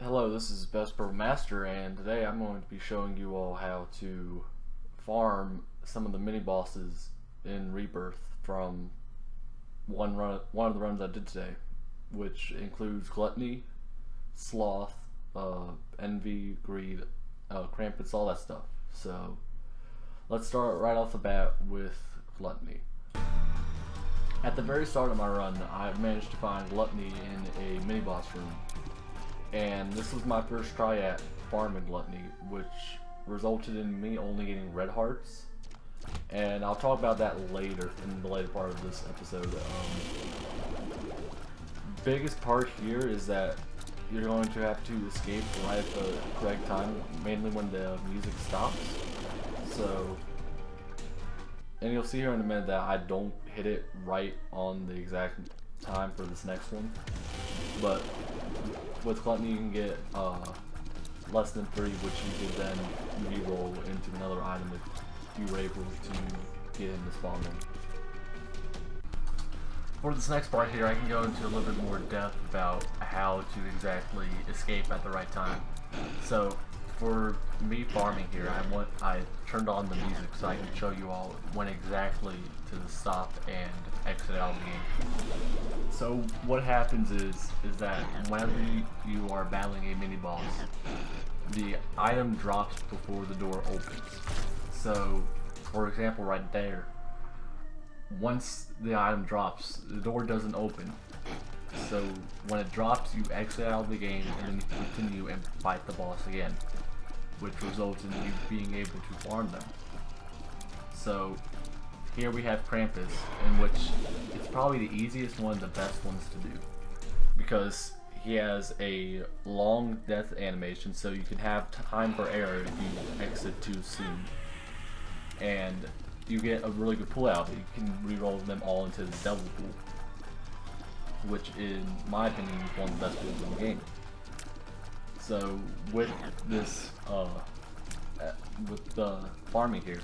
Hello, this is Best Pro Master, and today I'm going to be showing you all how to farm some of the mini bosses in Rebirth from one of the runs I did today, which includes Gluttony, Sloth, Envy, Greed, Krampus, all that stuff. So let's start right off the bat with Gluttony. At the very start of my run, I managed to find Gluttony in a mini boss room. And this was my first try at farming Gluttony, which resulted in me only getting red hearts. And I'll talk about that later, in the later part of this episode. Biggest part here is that you're going to have to escape right at the correct time, mainly when the music stops. So, and you'll see here in a minute that I don't hit it right on the exact time for this next one. But with Gluttony you can get less than 3, which you could then re-roll into another item if you were able to get in the spawn room. For this next part here, I can go into a little bit more depth about how to exactly escape at the right time. So for me farming here, I turned on the music so I can show you all when exactly to stop and exit out of the game. So what happens is that whenever you are battling a mini boss, the item drops before the door opens. So for example right there, once the item drops, the door doesn't open. So when it drops, you exit out of the game and then you continue and fight the boss again, which results in you being able to farm them. So here we have Krampus, in which it's probably the easiest one, the best ones to do, because he has a long death animation, so you can have time for error if you exit too soon, and you get a really good pull out. You can re-roll them all into the double pool, which in my opinion is one of the best pools in the game. So with this, with the farming here,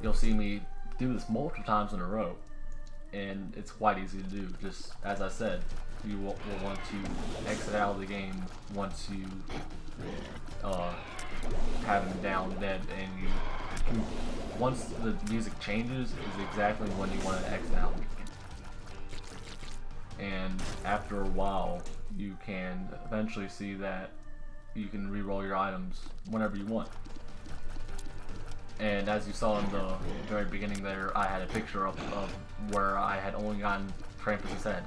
you'll see me do this multiple times in a row, and it's quite easy to do. Just as I said, you will want to exit out of the game once you have him down dead, and you can, once the music changes is exactly when you want to exit out of the game. And after a while, you can eventually see that you can re-roll your items whenever you want. And as you saw in the very beginning there, I had a picture up of where I had only gotten Krampus' head.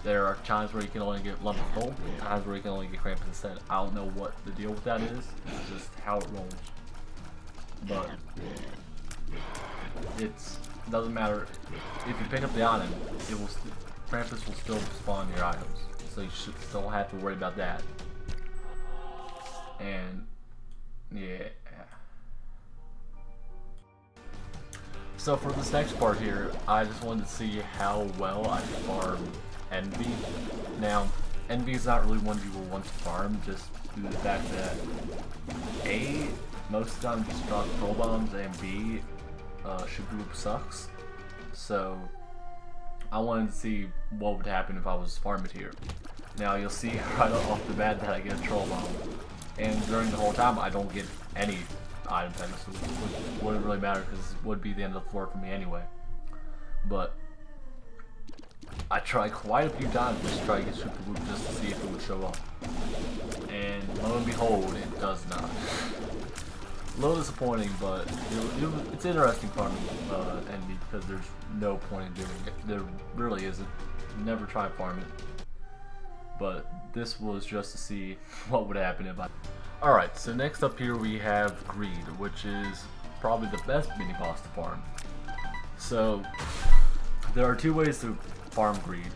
There are times where you can only get Lump of Gold, and times where you can only get Krampus' head. I don't know what the deal with that is, it's just how it rolls. But it doesn't matter, if you pick up the item, it will Krampus will still spawn your items, so you don't have to worry about that. And yeah. So for this next part here, I just wanted to see how well I could farm Envy. Now, Envy is not really one you will want to farm, just due to the fact that A, most of the time just drop troll bombs, and B, Shaboop sucks. So I wanted to see what would happen if I was farming here. Now you'll see right off the bat that I get a troll bomb, and during the whole time I don't get any item types, so it wouldn't really matter because it would be the end of the floor for me anyway. But I tried quite a few times just to try to get Super Whoop just to see if it would show up, and lo and behold, it does not. A little disappointing, but it's interesting farming Envy because there's no point in doing it. There really isn't. Never try farming it. But this was just to see what would happen if I... Alright, so next up here we have Greed, which is probably the best mini boss to farm. So there are 2 ways to farm Greed.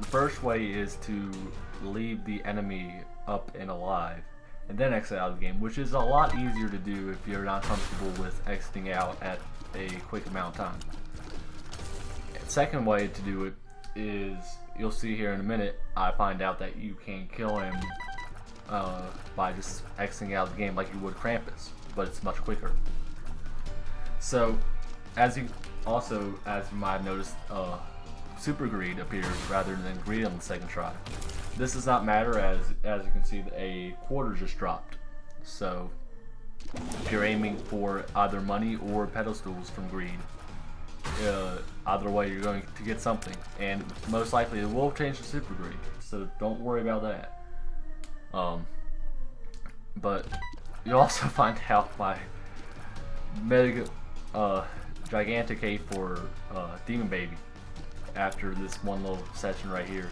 The first way is to leave the enemy up and alive, and then exit out of the game, which is a lot easier to do if you're not comfortable with exiting out at a quick amount of time. The second way to do it is, you'll see here in a minute, I find out that you can kill him by just exiting out of the game like you would Krampus, but it's much quicker. So, as you might have noticed, Super Greed appears rather than Greed on the second try. This does not matter as you can see a quarter just dropped. So if you're aiming for either money or pedestals from Greed, either way you're going to get something, and most likely it will change to Super Greed, so don't worry about that. But you'll also find out my mega gigantic A for Demon Baby after this one little section right here,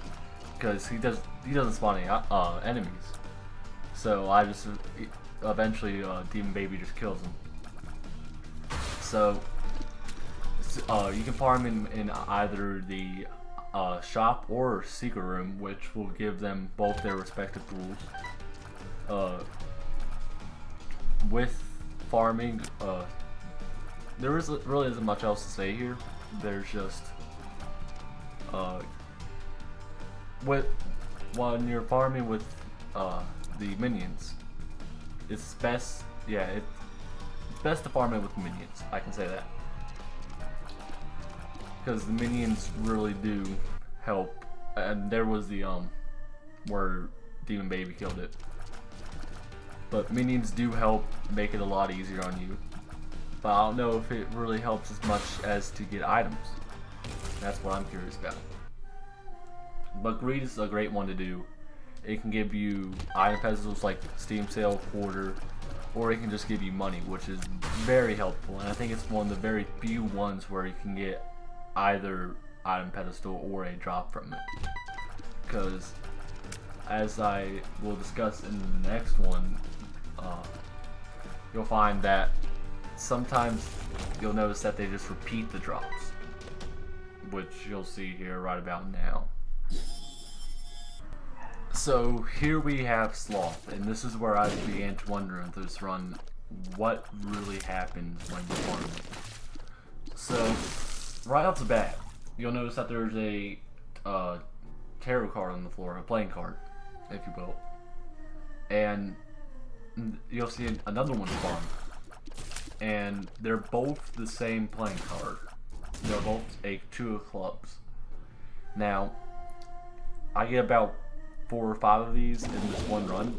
because he doesn't spawn any enemies. So I just eventually Demon Baby just kills him. So you can farm in either the shop or secret room, which will give them both their respective tools. With farming, there really isn't much else to say here. There's just when you're farming with the minions, it's best. Yeah, it's best to farm it with minions. I can say that, because the minions really do help. And there was the where Demon Baby killed it. But minions do help make it a lot easier on you. But I don't know if it really helps as much as to get items. That's what I'm curious about. But Greed is a great one to do. It can give you item pedestals like Steam Sale, Quarter, or it can just give you money, which is very helpful. And I think it's one of the very few ones where you can get either item pedestal or a drop from it. Because, as I will discuss in the next one, you'll find that sometimes you'll notice that they just repeat the drops, which you'll see here right about now. So here we have Sloth, and this is where I began to wonder in this run what really happens when you farm it. So right off the bat, you'll notice that there's a tarot card on the floor, a playing card, if you will, and you'll see another one farmed, and they're both the same playing card. They're both a 2 of clubs. Now, I get about 4 or 5 of these in this one run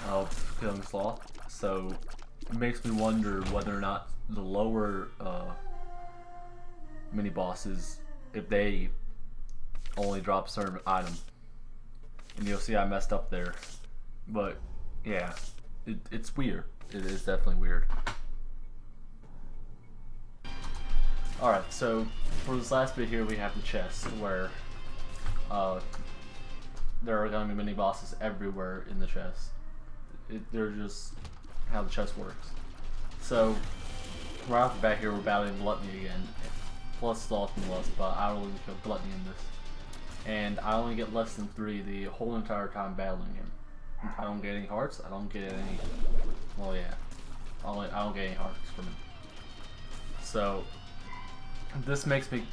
of killing Sloth, so it makes me wonder whether or not the lower mini bosses, if they only drop certain items. And you'll see I messed up there, but yeah, it's weird. It is definitely weird. Alright, so for this last bit here we have the chest, where there are going to be mini bosses everywhere in the chest. They're just how the chest works. So right off the bat here we're battling Gluttony again, plus Sloth and Lust, but I only kill Gluttony in this. And I only get less than 3 the whole entire time battling him. I don't get any hearts, I don't get any, well yeah, I don't get any hearts from him. So this makes me,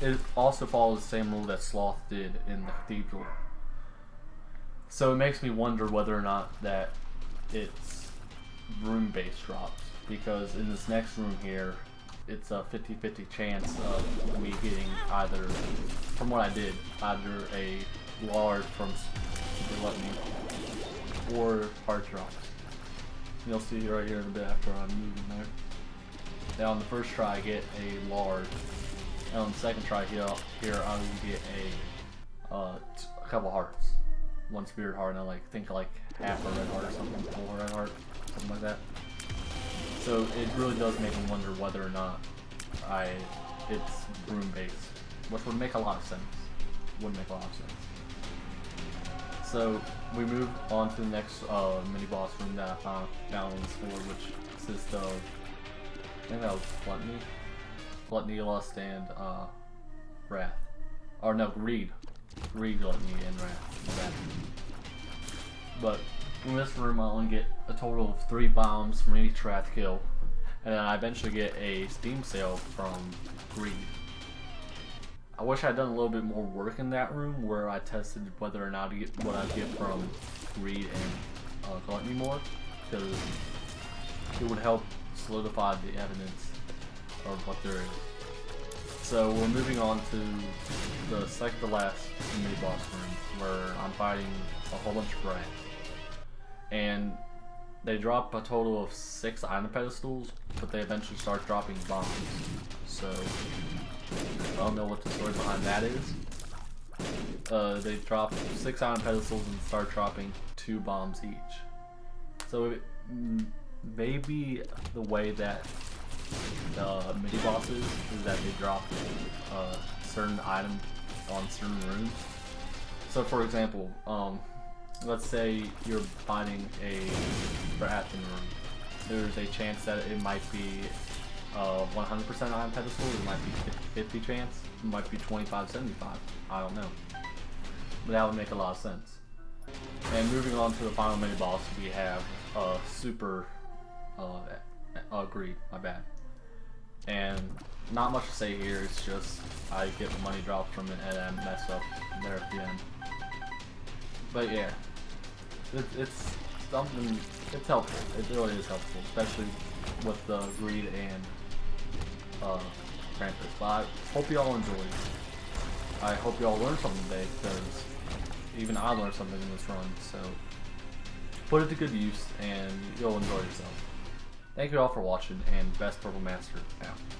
it also follows the same rule that Sloth did in the Cathedral. So it makes me wonder whether or not that it's room-based drops, because in this next room here, it's a 50-50 chance of me getting either, from what I did, either a large from Gluttony or heart drops. You'll see right here in a bit after I'm moving there. Now on the first try I get a large, and on the second try here I will get a couple hearts. 1 spirit heart and I think half a red heart or something, full red heart, something like that. So it really does make me wonder whether or not it's room based, which would make a lot of sense. Would make a lot of sense. So we move on to the next mini boss room that I found on this floor, which consists of, I think that was Gluttony, Lust, and Wrath. Or no, Greed, Gluttony, and Wrath. But in this room I only get a total of 3 bombs from each Wrath kill, and then I eventually get a Steam Sale from Greed. I wish I'd done a little bit more work in that room where I tested whether or not to get what I get from Greed and Gluttony more, because it would help solidify the evidence of what there is. So we're moving on to the second to last mini boss room, where I'm fighting a whole bunch of rats. And they drop a total of 6 item pedestals, but they eventually start dropping bombs. So I don't know what the story behind that is. They drop 6 item pedestals and start dropping 2 bombs each. So maybe the way that the mini bosses is that they drop certain items on certain rooms. So for example, let's say you're finding a rat in room. There's a chance that it might be 100% item pedestal, it might be 50-50 chance, it might be 25-75, I don't know. But that would make a lot of sense. And moving on to the final mini boss, we have Super Greed, my bad. And not much to say here, it's just I get money dropped from it and I mess up there at the end. But yeah, it's something, it's helpful, it really is helpful, especially with the Greed and Krampus. But I hope y'all enjoyed. I hope y'all learned something today, because even I learned something in this run, so put it to good use and you'll enjoy yourself. Thank you all for watching, and best Purple Master out.